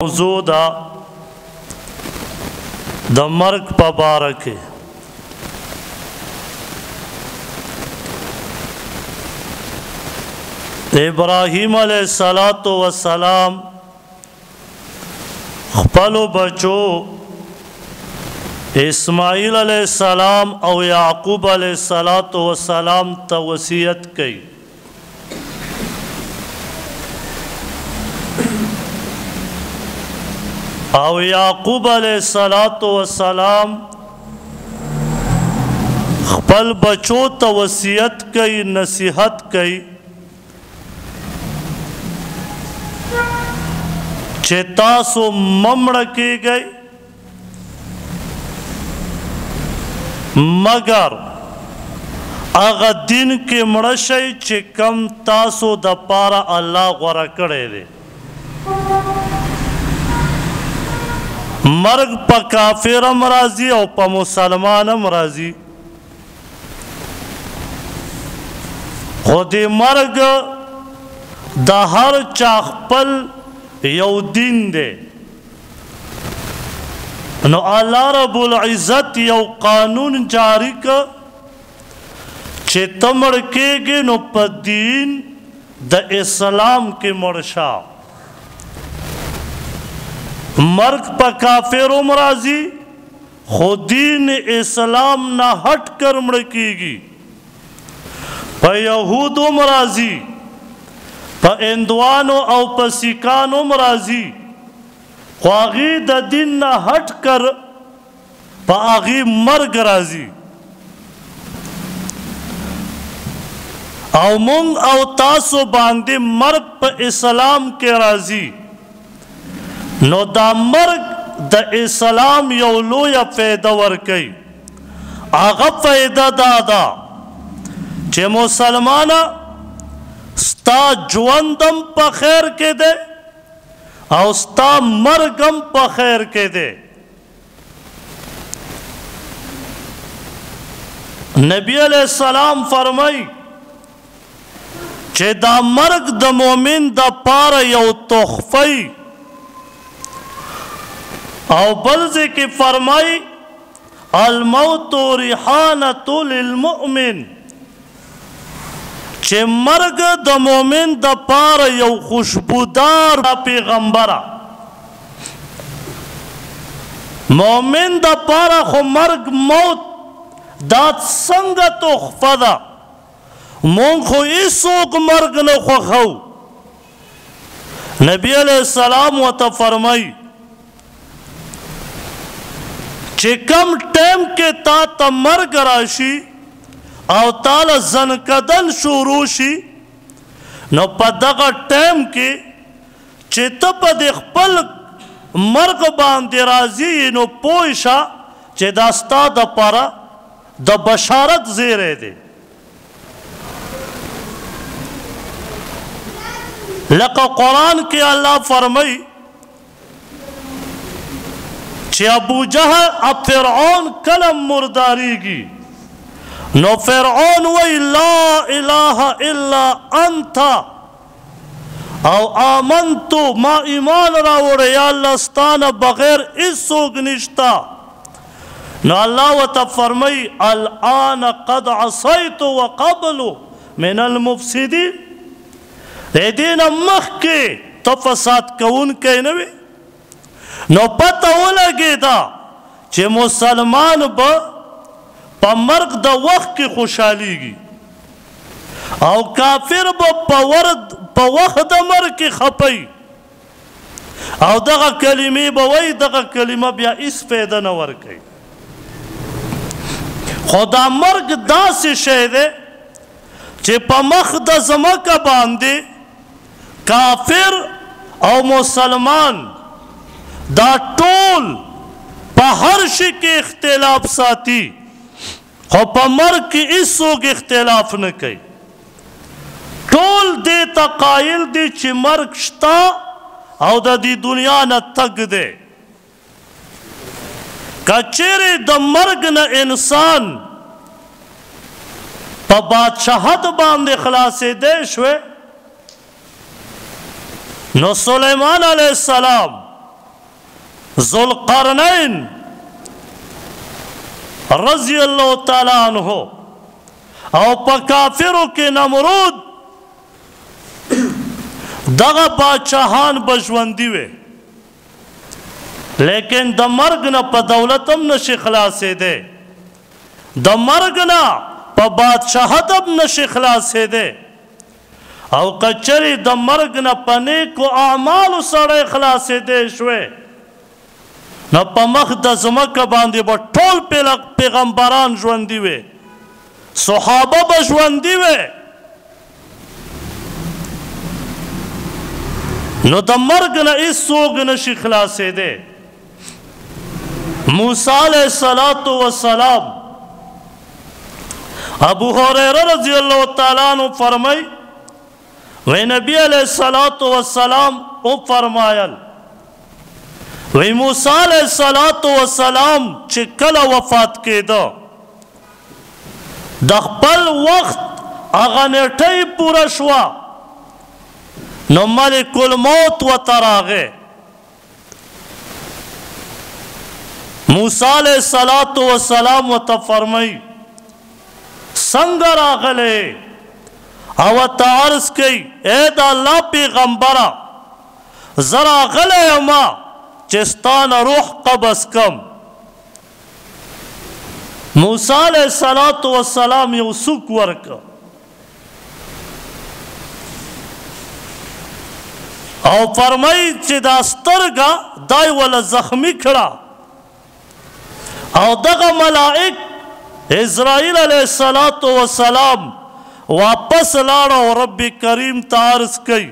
موضوع دا د مرګ په باره کې ابراهیم علیہ السلام خپلو بچو اسماعیل علیہ السلام او یعقوب علیہ السلام ته وصیت کړي او یعقوب علیہ السلام خپل بچو ته وصیت کړي نصیحت کړي چې تاسو ممړه کېږئ مگر هغه دین کې مړه شئ چې کم تاسو د پاره الله غوره کړی دی مرګ په کافر هم راځي او په مسلمان هم راځي خو د مرګ د هر چا خپل یو دین دی نو الله رب العزت یو قانون جاری که چې ته مړ کېږې نو په دین د اسلام کې مړ شه مرګ په کافرو هم راځي خو دین اسلام نه هټ کر مړ کېږي په یهودو هم راځي په هندوانو او په سیکانو هم راځي خو هغې د دین نه هټ کر په هغې مرګ راځي او مونږ او تاسو باندې مرګ په اسلام کې راځي نو دا مرګ د اسلام یو لویه فایده ورکوي هغه فایده دا ده چې مسلمانه ستا ژوندم په خیر کې دی او ستا مرګم په خیر کې دی نبی علیہ السلام فرمائی چې دا مرګ د مؤمن د پاره یو تحفه او بل ځای کې فرمائی الموت ریحانة للمؤمن چې مرګ د مؤمن د پاره یو خوشبودار پیغمبره مؤمن د پاره خو مرګ موت دا څنګه تحفه ده مونږ خو هیڅوک مرګ نه خوښو نبی علیہ السلام ورته فرمایي چې کم ټیم کې تا ته مرګ راشي او تاله زنکدن شروع شي نو په دغه ټیم کې چې ته په د خپل مرګ باندې راضي نو پوه شه چې دا ستا دپاره د بشارت زیری دی لکه قرآن کې الله فرمایي چې ابو جهل فرعون کله مرداریږي نو فرعون وی لا اله الا انت او آمنتو ما ایمان راوړی یا الله ستانه بغیر هیڅوک نشته نو الله ورته فرمایي الآن قد عصیت وقبل من المفسدین د دې نه مخکې ته فساد کوونکی نه وې نو پته ولګېده چې مسلمان به په مرګ د وخت کې خوشحالیږي او کافر به په وخت د مرګ کې خپي او دغه کلمې به وایي دغه کلمه بیا هیڅ فایده نه ورکوي خو دا مرګ داسې شی دی چې په مخ د ځمکه باندې کافر او مسلمان دا ټول په هر شي کې اختلاف ساتي خو په مرګ کې هیڅوک اختلاف نه کوي ټول دې ته قایل دي چې مرګ شته او د دې دنیا نه تګ دی که چیرې د مرګ نه انسان په بادشاهت باندې خلاصېدی شوی نو سلیمان علیہ السلام ذوالقرنین رضی اللہ تعالیٰ عنہ او پا کافرو کے نمرود دغا باچاہان بجوندی وے لیکن دا مرگنا پا دولتم نشی خلاصے دے دا مرگنا پا بادشاہتم نشی خلاصے دے او کچری دا مرگنا پا نیکو اعمالو سڑے خلاصے دے شوے نا پا مخ دا زمکہ باندی با ٹول پیغمبران جوندی وے صحابہ با جوندی وے نو دا مرگنا اس سوگ نشی خلاصے دے موسیٰ علیہ السلام ابو ہریرہ رضی اللہ تعالیٰ عنہ فرمائی وی نبی علیہ السلام او فرمایل وی موسیٰ علیہ السلام چکل وفات کے دا دخپل وقت اغنیٹی پورا شوا نو ملک الموت و تراغے موسیٰ علیہ السلام و تفرمائی سنگر آغلے او تعرض کی اے دا اللہ پیغمبرہ ذرا غلے اما چستان روح قبض کم موسیٰ علیہ السلام یو سوک ورکا او فرمائی چی دا سترگا دای والا زخمی کھڑا او دغا ملائک اسرائیل علیہ السلام واپس لارا و رب کریم تعرض کئی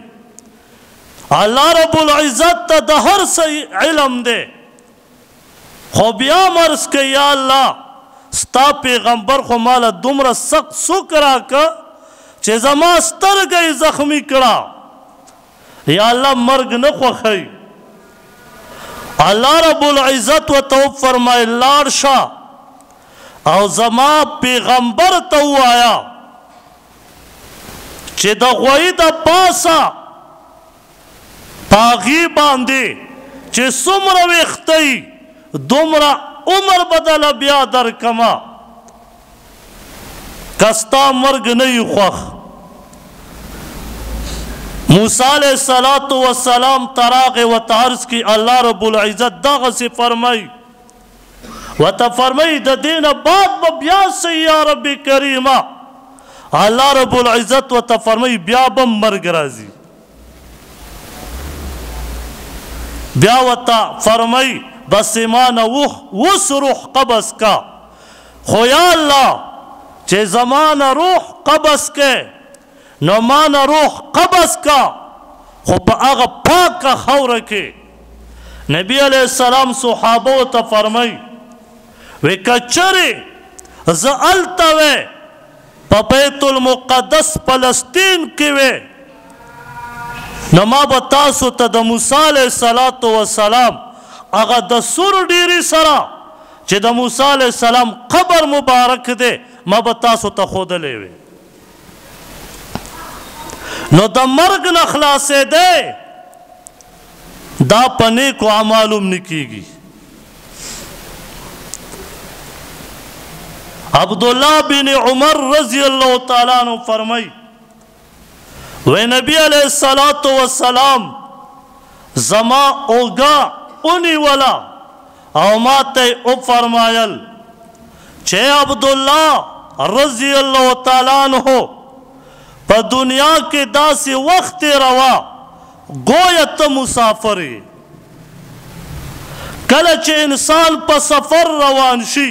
اللہ رب العزت تا دہر سے علم دے خوبیام عرض کئی یا اللہ ستا پیغمبر خو مالا دمرا سخت سکرا کا چی زما سترگئی زخمی کڑا یا اللہ مرگ نخو خی اللہ رب العزت و توب فرمائے لارشا او زما پیغمبر تو آیا چی دا غوی دا پاسا پاغی باندے چی سمر ویختی دمرا عمر بدل بیا در کما کستا مرگ نہیں خوخ موسیٰ علیہ السلام تراغ و تعرض کی اللہ رب العزت داغ سے فرمائی و تفرمائی دا دین بعد بیا سے یا رب کریمہ اللہ رب العزت و تفرمائی بیا بم مرگ رازی بیا و تفرمائی بس ایمان وس روح قبض کا خویا اللہ چے زمان روح قبض کے نو مان روح قبض کا خو پا آغا پاک کا خور کے نبی علیہ السلام صحابہ تا فرمائی وی کچری زعلتا وے پا بیت المقدس فلسطین کی وے نما بتاسو تا دا موسیٰ علیہ السلام آغا دا سور ڈیری سرا چی دا موسیٰ علیہ السلام قبر مبارک دے ما بتاسو تا خود لے وے نو دا مرگ نخلاصے دے دا پنے کو عمالم نکی گی عبداللہ بن عمر رضی اللہ تعالیٰ عنہ فرمائی وے نبی علیہ السلام زما اوگا انہی والا او ماتے او فرمایل چھے عبداللہ رضی اللہ تعالیٰ عنہ پا دنیا کے دا سی وقت روا گویت مسافری کلچ انسان پا سفر روان شی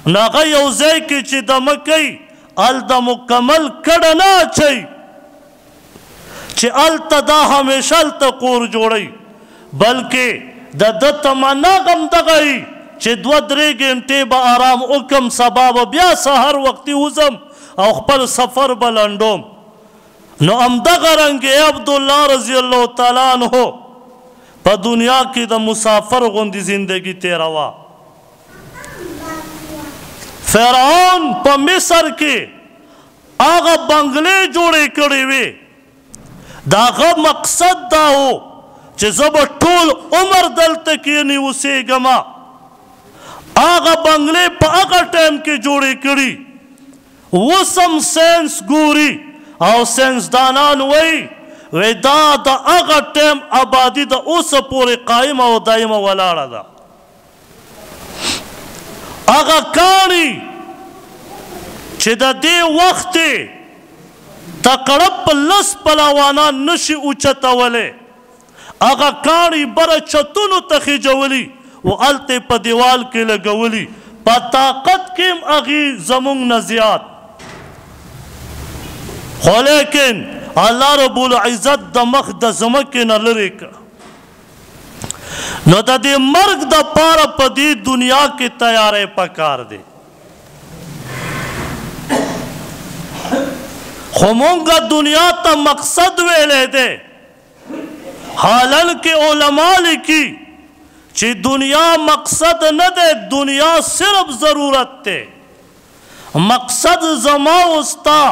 ناغی اوزے کی چی دمکی ال دا مکمل کڑنا چی چی ال تا دا ہمیشہ ال تا قور جوڑی بلکہ دا دا تمنا غم دغی چی دو درے گھنٹے با آرام اکم سباب بیا سہر وقتی وزم او خپل سفر بلندوم نو امدغ رنگی عبداللہ رضی اللہ تعالیٰ عنہ پا دنیا کی دا مسافر غندی زندگی تیروا فرعون پا مصر کے آغا بنگلے جوڑے کڑے وے دا آغا مقصد دا ہو چې زه به ټول عمر دلته کښېنې اوسېږمه. هغه بنګلې په هغه ټایم کې جوړې کړي. اوس هم ساینس ګوري او ساینسدانان وایي دا د هغه ټایم آبادي د اوسه پورې قایمه او دایمه ولاړه ده. هغه کاڼي چې د دې وخت تکړه په لس پهلوانان نشي اوچتولی، هغه کاڼي بره چتونو ته خیجولي او هلته په دیوال کې لګولي. په طاقت کې هم هغې زموږ نه زیات. خو لیکن الله رب العزت د مخ د ځمکې نه لرې کړه. نو د دې مرګ دپاره په دې دنیا کې تیاری پکار دی. خو مونږ دنیا ته مقصد ویلی دی، حالانکه علما لیکي چې دنیا مقصد نه دی، دنیا صرف ضرورت دی. مقصد زما او ستا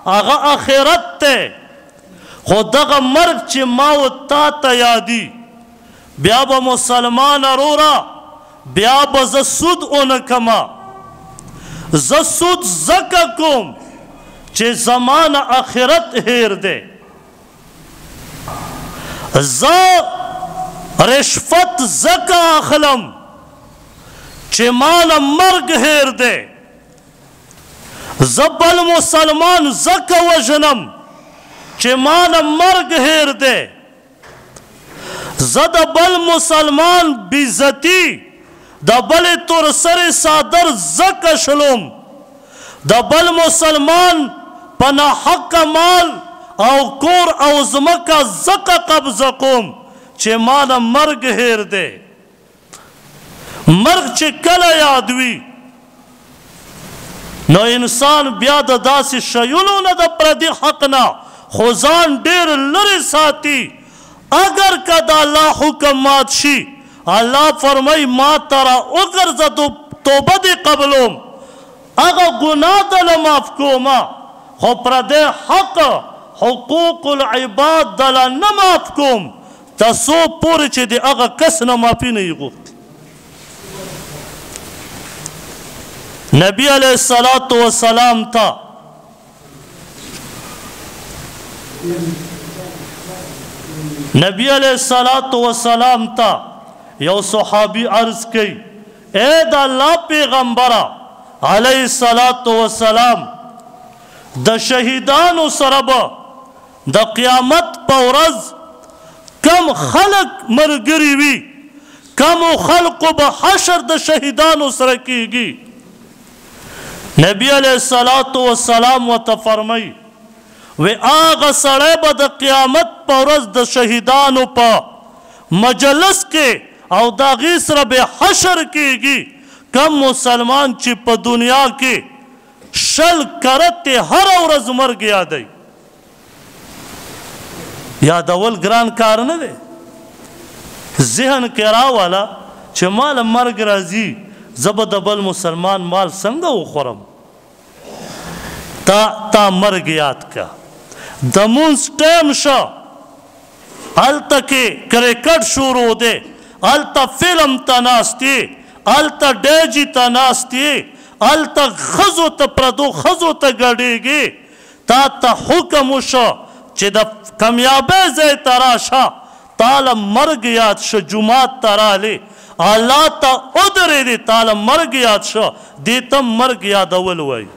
هغه آخرت دی. خو دغه مرګ چې ما و تا ته یادي، بیا به مسلمان ورورا بیا به زه سود ونه کما. زه سود ځکه کوم چې زما نه آخرت هیر دی. زه رشوت ځکه اخلم چې ما نه مرګ هیر دی. زه بل مسلمان ځکه وژنم چې ما نه مرګ هیر دی. زه د بل مسلمان بېزتي د بلې تورسرې صادر ځکه شلوم، د بل مسلمان په ناحقه مال او کور او ځمکه ځکه قبضه کوم چې ما نه مرګ هیر دی. مرګ چې کله یاد وي نو انسان بیا د داسې شیونو نه د پردي حق نه خو ځان ډېر لرې ساتي. اگر که د الله حکم مات شي، الله فرمایي ما تره وګرځه توبه دې قبلوم، هغه ګناه دله معاف کومه، خو پردی حق حقوق العباد دله نه معاف کوم تر څو پورې چې د هغه کس نه معافي نه یې غوښتي. نبی علیه الصلاة والسلام ته یو صحابي عرض کوي اے د الله پیغمبره علیه الصلاة والسلام، د شهیدانو سره به د قیامت په ورځ کم خلق ملګري وي، کمو خلقو به حشر د شهیدانو سره کیږي. نبی علیه الصلاة والسلام ورته فرمایي وی هغه سړی به د قیامت په ورځ د شهیدانو په مجلس کې او د هغې سره به حشر کیږي کم مسلمان چې په دنیا کې 100 کرتې هره ورځ مرګ یادوي. یادول ګران کار نه دی. ذهن کې راوله چې مال مرګ راځي، زه به د بل مسلمان مال څنګه وخورم. تا مرګ یاد کا. د مونځ ټایم شه، هلته کې کرکټ شروع دی، هلته فلم ته ناست یې، هلته ډیجي ته ناست یې، هلته ښځو ته پردو ښځو ته ګډېږي. تا ته حکم وشه چې د کامیابۍ ځای ته راشه، تاله مرګ یاد شه، جومات ته رالې الله ته ودرېدې، تاله مرګ یاد شه، دې ته مرګ یادول وایي.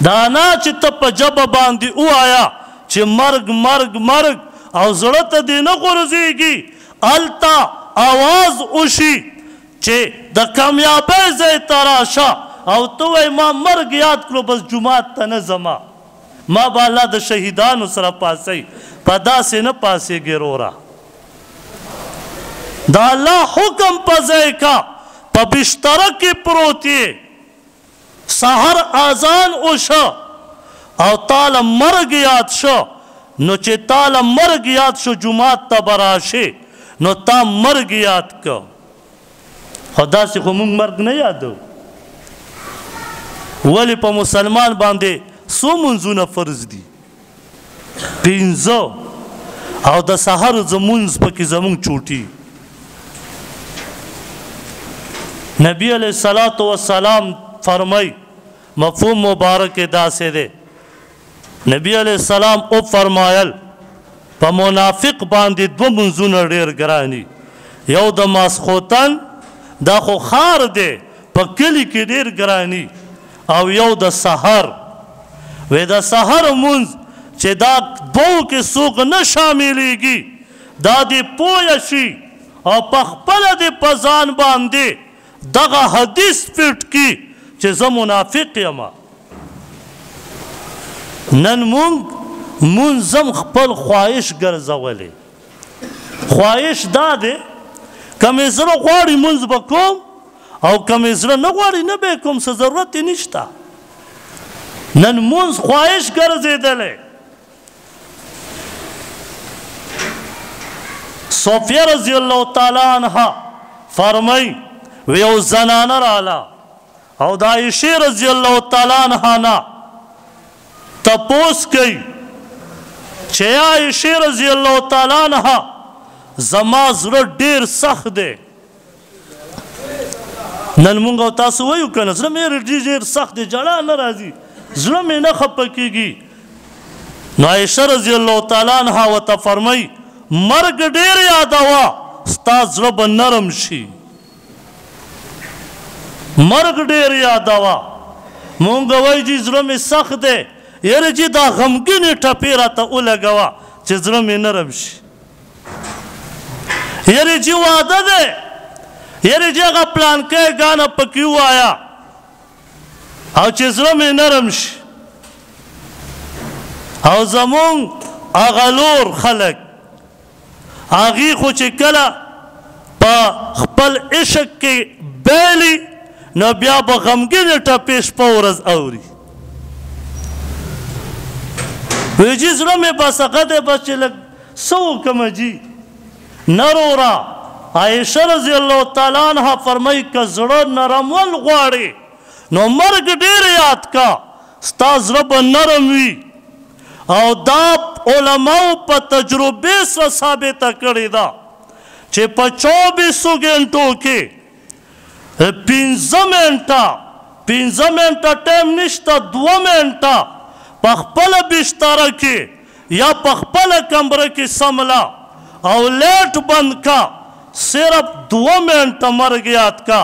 دا نه چې ته په ژبه باندې ووایه چې مرګ مرګ مرګ او زړه ته دې نه غورځېږي، هلته اواز وشي چې د کامیابۍ ځای ته راشه او ته وایې ما مرګ یاد کړو بس جومات ته نه ځمه، ما به الله د شهیدانو سره پاسوي. په داسې نه پاسېږي وروره. د الله حکم په ځای کا، په بستره کې پروت یې، سحر اذان وشه او تاله مرګ یاد شو، نو چې تاله مرګ یاد شو جومات ته به راشې نو تا مرګ یاد که. خو داسې خو موږ مرګ نه یادو. ولې په مسلمان باندې څو منځونه فرض دي؟ 5. او د سحر زمونځ پکې زمونږ چوټي. نبی علیہ الصلوۃ والسلام فرمای مفهوم مبارک داسې دی. نبی علیہ السلام او فرمایل په منافق باندې دوه منځونه ډېر ګراني. یو د ماسخوتن دا خو خار دی په کلي کې ډېر ګراني، او یو د سحر. وی د سحر منځ چې دا دوو کې څوک نه شاملیږي دا دې پوه شي او په خپله دې په ځان باندې دغه حدیث فټ کړي چې زه منافق یم. نن مونږ هم خپل خواهش ګرځولی. خواهش دا دی که مې زړه غواړي مونځ به کوم، او که مې زړه نه غواړي نه به یې کوم، څه ضرورت یې نشته. نن مونځ خواهش ګرځېدلی. صوفیه رضی الله تعالی عنها فرمای یو زنانه راله او د عایشې رضی الله تعالی عنها نه تپوس کوي چې عایشې رضی الله تعالی عنها زما زړه ډېر سخت دی. نن مونږ او تاسو وایو که نه زړه مې ډېر سخت دی، جړا نه راځي، زړه مې نه خفه کېږي. نو عایشه رضی الله تعالی عنها ورته فرمایي مرګ ډېر یادوه ستا زړه به نرم شي. مرګ ډېر یادوه. مونږ وایي چې زړه مې سخت دی، یاره چې دا غمګینې ټپې راته ولګوه چې زړه مې نرم شي. یاره چې واده دی، یاره چې هغه پلانکی ګانه پکې ووایه او چې زړه مې نرم شي. او زمونږ هغه لور خلک هغې خو چې کله په خپل عشق کې بیلي نو بیا به غمګینې ټپې شپه ورځ اوري. وایي جي زړه مې بس هغه دی بس چې لږ څه وکړمه جي. نه وروره عایشه رضی الله تعالی عنها فرمایي که زړه نرمول غواړې نو مرګ ډېر یاد کا، ستا زړه به نرم وي. او دا علماو په تجربې سره ثابته کړې ده چې په 24 ګنټو کې 15 منټه ټایم نشته، 2 منټه په خپله بستره کې یا په خپله کمره کې سمله او لیټ بند کا، صرف 2 منټه مرګ یاد کا.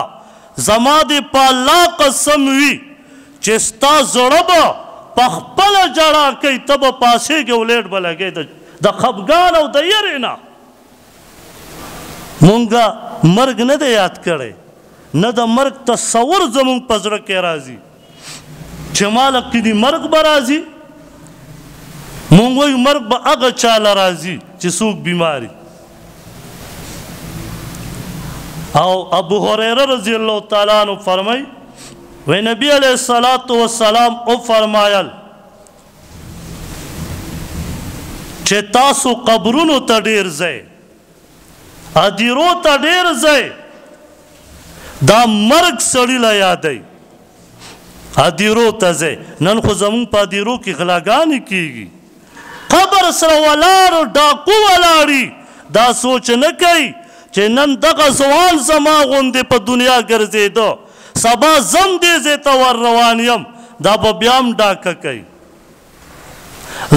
زما دې په الله قسم وي چې ستا زړه به په خپله جړا کوي، ته به پاسېږې او لیټ به لګې د خفګان او د یرې نه. مونږه مرګ نه دی یاد کړی، نه د مرګ تصور زمونږ په زړه کې راځي چې ماله کدي مرګ به راځي. مونږ وایو مرګ به هغه چاله راځي چې څوک بیماري. او ابو هریره رضی الله تعالی عنہ فرمای وی نبی علیہ الصلوۃ والسلام او فرمایل چې تاسو قبرونو ته ډیر ځئ، هدیرو ته ډیر ځئ، دا مرګ سړي له یادوي. هدیرو ته ځئ. نن خو زمونږ په هدیرو کې غلاګانې کېږي، قبر سره ولاړ ډاکو ولاړي، دا سوچ نه کوي چې نن دغه ځوان زما غوندې په دنیا ګرځېده، سبا زم دې ځای ته ور روان یم، دا به بیا هم ډاکه کوي.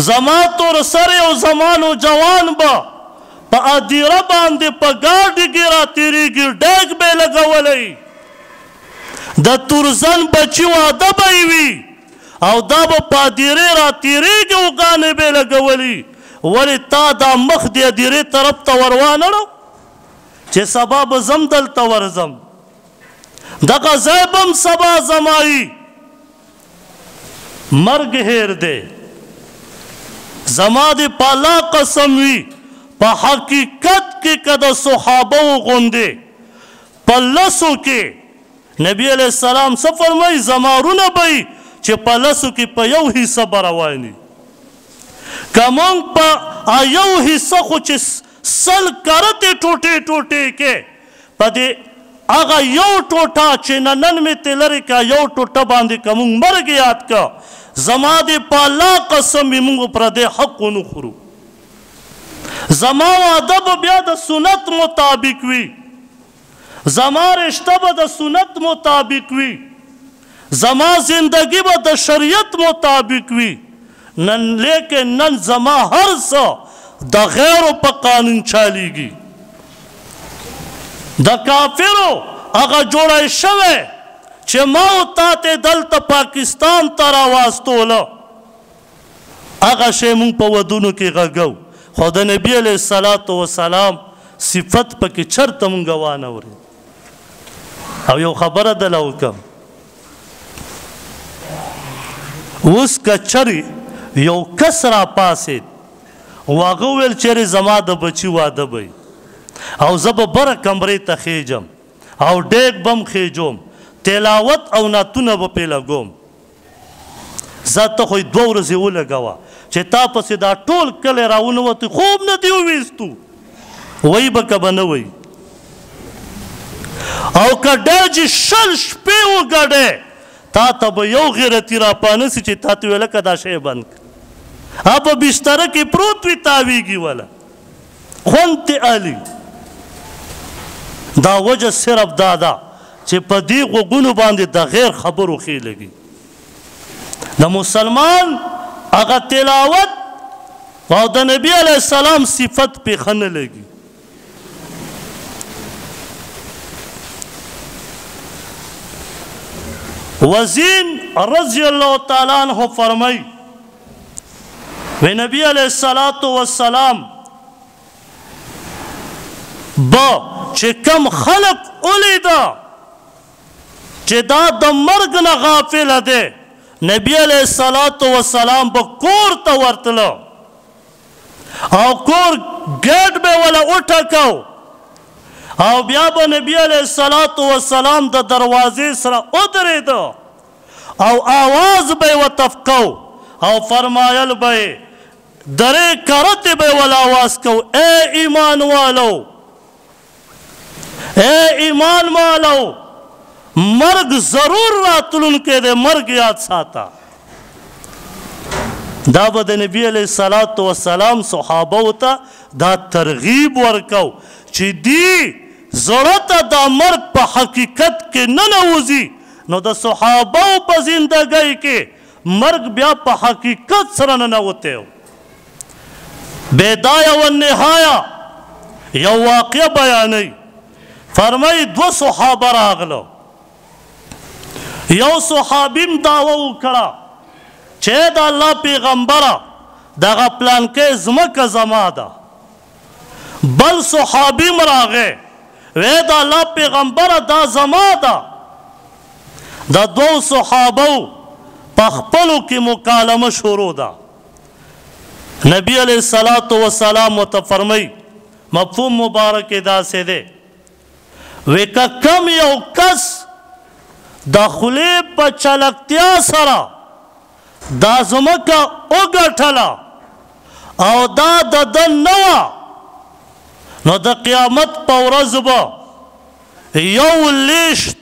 زما تور سر یو زمان و جوان به په هدیره باندې په ګاډي کې راتېرېږي، ډیګ به یې لګولی، د تورزن بچي واده به یې وي او دا به په هدیرې راتېرېږي، اوګانې به یې لګولي. ولې تا دا مخ د هدیرې طرف ته ور وانړو چې سبا به زم دلته ورځم، دغه ځای به هم سبا زمایي. مرګ هیر دی. زما دې په الله قسم وي په حقیقت کې که د صحابو غوندې په لسو کې نبی علیہ السلام څه فرمایي زمارونه به وي چې په لسو کې په یو حصه به رواني. که موږ په یو حصه خو چې 100 کرتې ټوټې ټوټې کې په دې هغه یو ټوټه چې نن مې ترې لرې که یو ټوټه باندې که موږ مرګ یاد که زما دې په الله قسم وي موږ پردی حق ونه خورو. زما واده به بیا د سنت مطابق وي، زما رشته به د سنت مطابق وي، زما زندگی به د شریعت مطابق وي. نن لیکن نن زما هر څه د غیرو په قانون چالیږي. د کافرو هغه جوړی شوی چې ما او تا ته دلته پاکستان ته راواستوله، هغه شی موږ په ودونو کې غږو، خو د نبي علیه الصلاة وسلام صفت پکې چرته موږ وانه اورېد. او یو خبره دله وکړم، اوس که چرې یو کس راپاڅېد او هغه وویل چېرې زما د بچي واده به او زه به بره کمرې ته خیجم او ډیګ به م خیجوم، تلاوت او نعتونه به پې لګوم، زه ته خو یې 2 ورځې ولګوه چې تا پسې دا ټول کلی راونوتی، خوب نه دې وویستو، وایي به که به نه وایي. او که ډاجې 100 شپې وګډې تا ته به یو غیرتي راپانسي چې تا ته ویله که دا شی بند کړه، هغه په بستره کې پروت وي تاویږي وله، خوند تې الي. دا وجه صرف دا ده چې په دې غوږونو باندې د غیر خبرو ښې لګي. د مسلمان هغه تلاوت او د نبي علیه السلام صفت پې ښه نه لګي. وزین رضی اللہ تعالیٰ عنہ فرمائی وی نبی علیہ السلام با چه کم خلق اولیدا چه دا د مرگ نه غافل ده، نبی علیہ السلام با کور تا ورتلو او کور گیٹ بے والا اٹھکو او بیا به نبی علیہ السلام د دروازې سره ودرېده او آواز به یې وتفقو او فرمایل به یې درې کرتې به یې ول آواز کو، ای ایمان والو، ای ایمان والو، مرگ ضرور راتلونکی دی، مرگ یاد ساته. دا به د نبی علیہ السلام صحابو ته دا ترغیب ورکو چې دی زړه ته دا مرګ په حقیقت کې نه نوځي، نو د صحابو په زندګۍ کې مرګ بیا په حقیقت سره ننوتی و. بدایه و نهایه یو واقعه بیانوي، فرمایي 2 صحابه راغلو، یو صحابي م دعوه وکړه چې د الله پیغمبره دغه پلانکۍ ځمکه زما ده. بل صحابي م راغی وی د الله پیغمبره دا زما ده. د 2 صحابو په خپلو کې مکالمه شروع ده. نبی علیہ السلام ورته فرمایي مفهوم مبارک داسې دی، وی که کم یو کس د خولې په چلکتیا سره دا ځمکه وګټله او دا د ده نه وه، نو د قیامت په ورځ به یو لیشت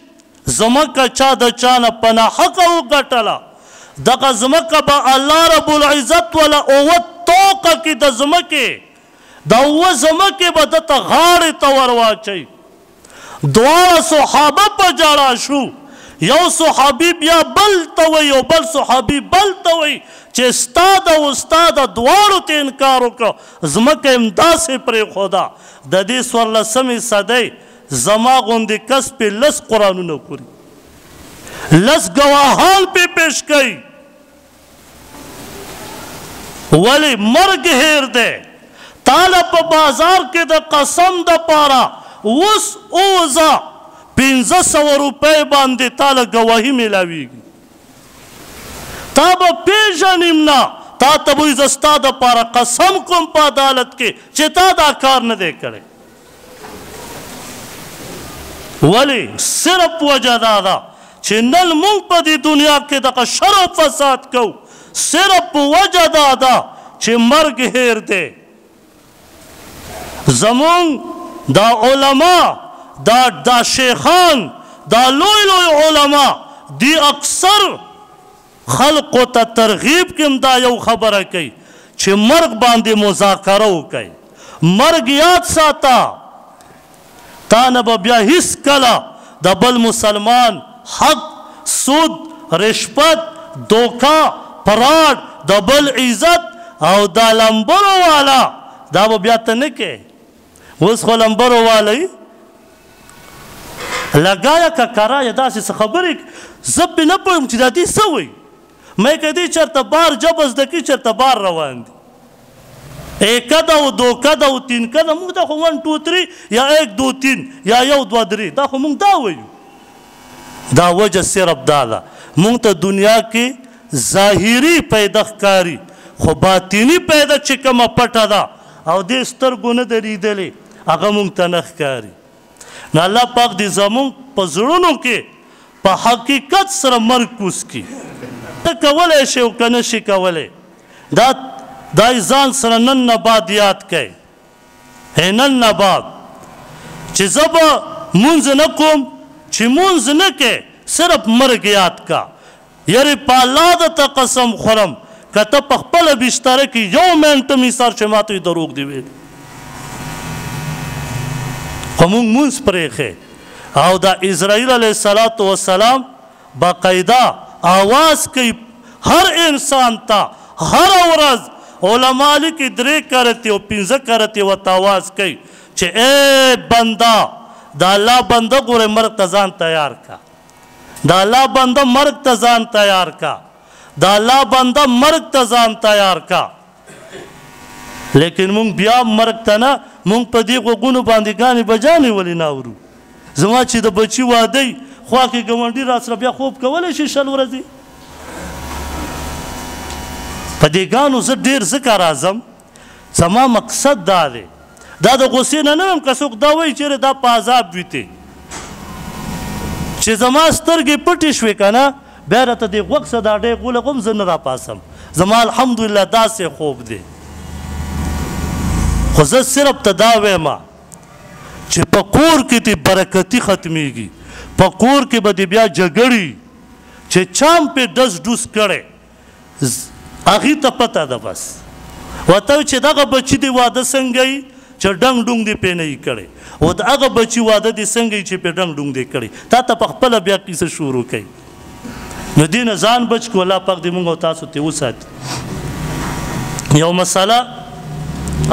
ځمکه چا د چا نه په ناحقه وګټله، دغه ځمکه به الله رب العزت وله 9 طوقه کې د ځمکې د 9 ځمکې به ده ته غاړې ته ور واچوي. 2 صحابه په جړا شو، یو صحابي بیا بل ته وایي او بل صحابي بل ته وایي چې ستا د استاده دواړو ته انکار وکړه، ځمکه یې همداسې پرېښوده. د دې 14مې صدۍ زما غوندې کس پې 10 قرآنونه خوري، 10 ګواهان پې پیش کوي. ولې مرګ هیر دی، تاله په بازار کې د قسم دپاره اوس اوزه 1500 روپۍ باندې تاله ګواهي میلاویږي، تا به پیژنیم نه، تا ته به زه ستا دپاره قسم کوم په عدالت کې چې تا دا کار نه دی کړی. ولې صرف وجه دا ده چې نن موږ په دې دنیا کې دغه شر او فساد کوو، صرف وجه دا ده چې مرګ هیر دی. زمونږ دا علما دا شیخان دا لوی لوی علما دی اکثر خلقو ته ترغیب کې دا یو خبره کوي چې مرګ باندې مذاکره وکړئ، مرګ یاد ساته تا نه به بیا هیڅکله د بل مسلمان حق سود رشوت دوکه فراډ د بل عزت او دا لمبرو والا دا به بیا ته نه کې اوس خو لمبرو والی لګایه که کرایه داسې څه خبرې زه پې نه پوهیم چې دا دې څه وایي مې که دې چېرته بار جبه زده کړي چېرته بار روان دي ایکه ده او دوکه ده او تینکه ده موږ دا خو 1 2 3 یا 1 2 3 یا 1 2 3 دا خو موږ دا وایو دا وجه صرف دا ده موږ ته دنیا کې ظاهري پیدا ښکاري خو باطني پیدا چې کومه پټه ده او دې سترګو نه ده لیدلې هغه موږ ته نه ښکاري نو الله پاک دې زموږ په زړونو کې په حقیقت سره مرکوز کړي ته کولی شي او که نه شي کولی دا ځان سره نن نه بعد یاد کړئ نن نه بعد چې زه به مونځ نه کوم چې مونځ نه کې صرف مرګ یاد کا یعنې په الله درته قسم خورم که ته په خپله بستره کې یو منټه مثال چې ما ته دروغ دي ویل خو مونږ مونځ پرېښی او دا اسرائیل علیه الصلاة والسلام باقاعده آواز کوي هر انسان ته هره ورځ علما لیکي 3 کرتې او 15 کرتې ورته آواز کوي چې ای بنده د الله بنده ګورې مرګ ته ځان تیار کا د الله بنده مرګ ته ځان تیار کا د الله بنده مرګ ته ځان تیار کا لیکن مونږ بیا مرګ ته نه مونږ په دې غوږونو باندې ګانې بجانې ولې نه اورو زما چې د بچي واده وي خوا کې ګاونډي را سره بیا خوب کولی شي 6 ورځې په دې ګانو زه ډېر ځکه راځم زما مقصد دا دی دا د غصې نه نه یم که څوک دا وایي چېرې دا په عذاب وي تی چې زما سترګې پټې شوې که نه بیا راته دې غوږ څه دا ډېر ولغوم زه نه راپاسم زما الحمدلله داسې خوب دی خو زه صرف ته دا وایم چې په کور کې دې برکتي ختمیږي په کور کې به دې بیا جګړې چې چام پې ډز ډوس کړی هغې ته پته ده بس ورته وایي چې دغه بچي دې واده څنګه وي چې ډنګ ډونګ دې پې نه وي کړی او د هغه بچي واده دې څنګه وي چې پې ډنګ ډونګ دې کړی تا ته په خپله بیا کیسه شروع کوي نو دې نه ځان بچ کړو الله پاک دې موږ او تاسو ته وساتي یو مسله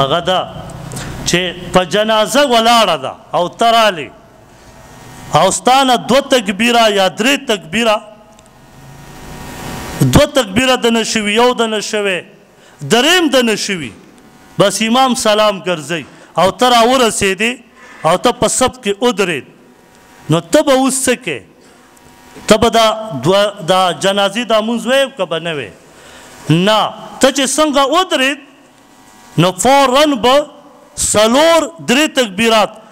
هغه ده چې په جنازه ولاړه ده او ته رالې او ستا نه 2 تکبیره یا 3 تکبیره 2 تکبیره د نه شوي یو د نه شوی دریم د نه شوي بس امام سلام ګرځئ او ته راورسېدې او ته په صف کې ودرېد نو ته به اوس څه کې ته به دا جنازې دا مونځ ویې که به نه وې نه ته چې څنګه ودرېد نو فوراً به 3 تکبیرات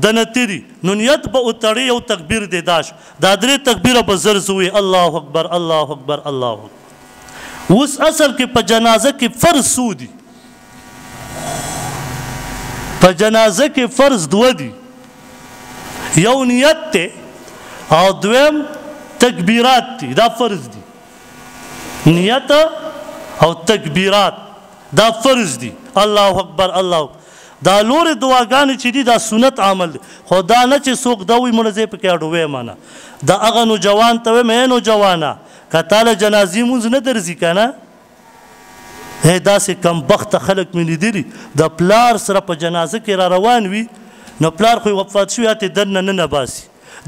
د نه تېري نو نیت به وتړې یو تکبیر دې داش دا 3 تکبیره به زر زوي الله اکبر الله اکبر الله اکبر اوس اصل کې په جنازه کې فرض څو دي په جنازه کې فرض 2 دي یو نیت دی او دویم تکبیرات دي دا فرض دي نیت او تکبیرات دا فرض دي الله اکبر الله دا لورې دعاګانې چې دي دا سنت عمل دی خو دا نه چې څوک دا وایي مړه زه یې پکې اډوې مانه دا هغه نوجوان ته وایم ای نوجوانه که تا له جنازې مونځ نه درځي که نه داسې کمبخته خلک مې لیدلي د پلار سره په جنازه کې را روان وي نو پلار خو یې وفات شوي هاتې دننه نه باسي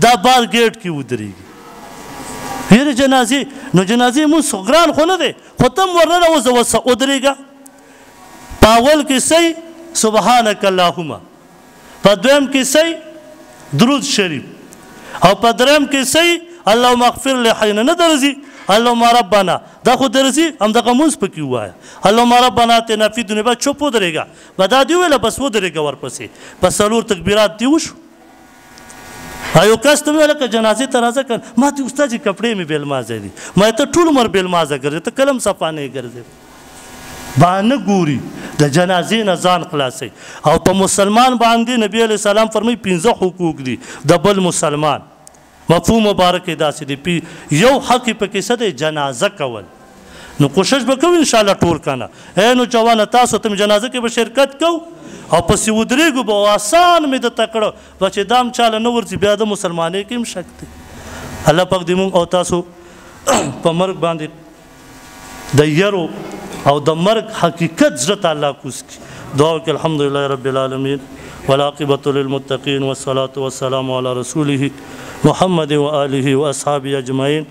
دا بار ګیټ کې ودرېږي یعنې جنازې نو جنازې مونځ ګران خو نه دی خو ته هم ورننه ودرېږه په اول کې صحیح سبحانک اللهم په دویم کې صحیح درود شریف او په دریم کې صحیح اللهم اغفر لحینا نه درځي اللهم ربنا دا خو درځي همدغه مونځ پکې ووایه اللهم ربنا اتنا فی الدنیا بعد چوپ ودرېږه به دا دې وویله بس ودرېږه ورپسې په 4 تکبیرات دې وشو یو کس ته مې ویله که جنازې ته راځه که ما ته استاد چې کپړې مې بېلمازه دي ما ته ټول عمر بېلمازه ګرځې ته کله هم صفا نه یې ګرځې باندې ګوري د جنازې نه ځان خلاصوي او په مسلمان باندې نبی علیه السلام فرمایي 15 حقوق دي د بل مسلمان مفهوم مبارک یې داسې دی یو حق یې پکې څه دی جنازه کول نو کوشش به کوو انشاءالله ټول که نه ای نوجوانه تاسو ته جنازه کې به شرکت کوو او پسې ودرېږو به او آسان مې درته کړه به چې دام چاله نه ورځي بیا د مسلمانۍ کې هم شک دی الله پاک دې مونږ او تاسو په مرګ باندې د یرو او د مرګ حقیقت زړه ته الله کوز کړي دعا وکړي الحمدلله رب العالمین والعاقبة للمتقین والصلاة والسلام علی رسوله محمد و آله و اصحابه اجمعین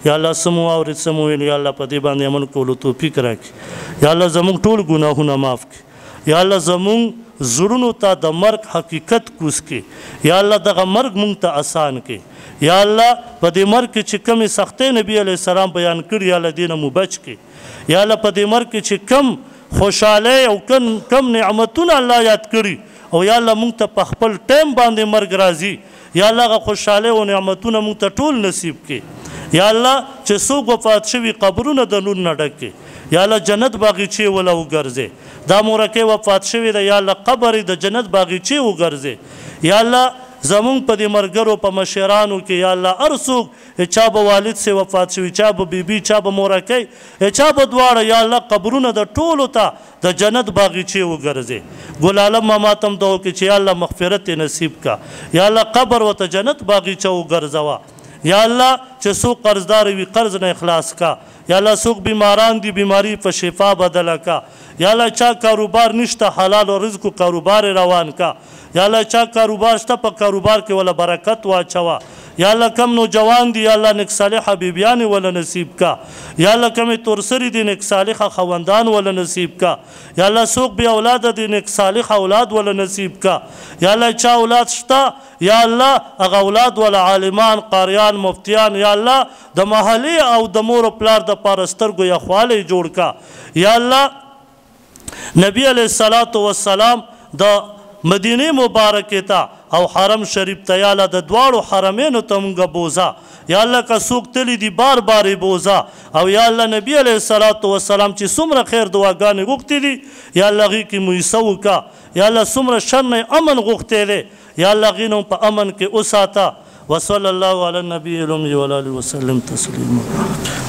یا الله سمو اورید سمو ویل یا الله په دې باندې عمل کولو توفیق راکړي یا الله زموږ ټول ګناهونه معاف کړي یا الله زموږ زړونو ته د مرګ حقیقت کوز کړي یا الله دغه مرګ مونږ ته آسان کړي یا الله په دې مرګ کې چې کمې سختۍ نبي علیه السلام بیان کړي یا الله دې نه مو بچ کړي یا الله په دې مرګ کې چې کم خوشحالۍ او کم نعمتونه الله یاد کړي او یا الله مونږ ته په خپل ټایم باندې مرګ راځي یا الله هغه خوشحالۍ او نعمتونه مونږ ته ټول نصیب کړي یا الله چې څوک وفات شوي قبرونه د نور نه ډک کړي یا الله جنت باغچې وله وګرځې دا مورکۍ وفات شوې ده یا الله قبر د جنت باغچې وګرځې یا الله زمونږ په دې ملګرو په مشرانو کې یا الله هر څوک چا به والد سي وفات شوي چا به بیبي چا به مورکۍ چا به دواړه یا الله قبرونه د ټولو ته د جنت باغچې وګرځې ګل عالم ماما ته هم دعا وکړي چې یا الله مغفرت یې نصیب کا یا الله قبر ورته جنت باغچه وګرځوه یا الله چې څوک قرضدار وي قرض نه اخلاص کا یا الله څوک بیماران دي بیماری په شفا بدله کا یا الله چا کاروبار نشته حلال او رزق کاروبار روان کا یا الله چا کاروبار شته په کاروبار کې ولا برکت واچوه یا الله کم نوجوان دي یا الله نیک صالحه بیبیانې ولا نصیب کا یا الله کمې تورسري دي نیک صالحه خوندان ولا نصیب کا یا الله څوک بې اولاده دي نیک صالح اولاد ولا نصیب کا یا الله چا اولاد شته یا الله هغه اولاد ولا عالمان قاریان مفتیان یا الله د محلې او د مور و پلار د پاره سترګو یخوالی جوړ کا یا الله نبی علیه الصلاة والسلام د مدینه مبارکې ته او حرم شریف ته یا الله د دواړو حرمینو ته مونږه بوزه یا الله که څوک تللی دي بار بار یې بوزه او یا الله نبی علیه الصلاة والسلام چې څومره خیر دعاګانې غوښتې دي یا الله هغې کې میسه وکړه یا الله څومره شر نه امن غوښتی دی یا الله هغې نه په امن کې وساته وصلی الله علی النبي الامي وعلى آله وسلم تسلیما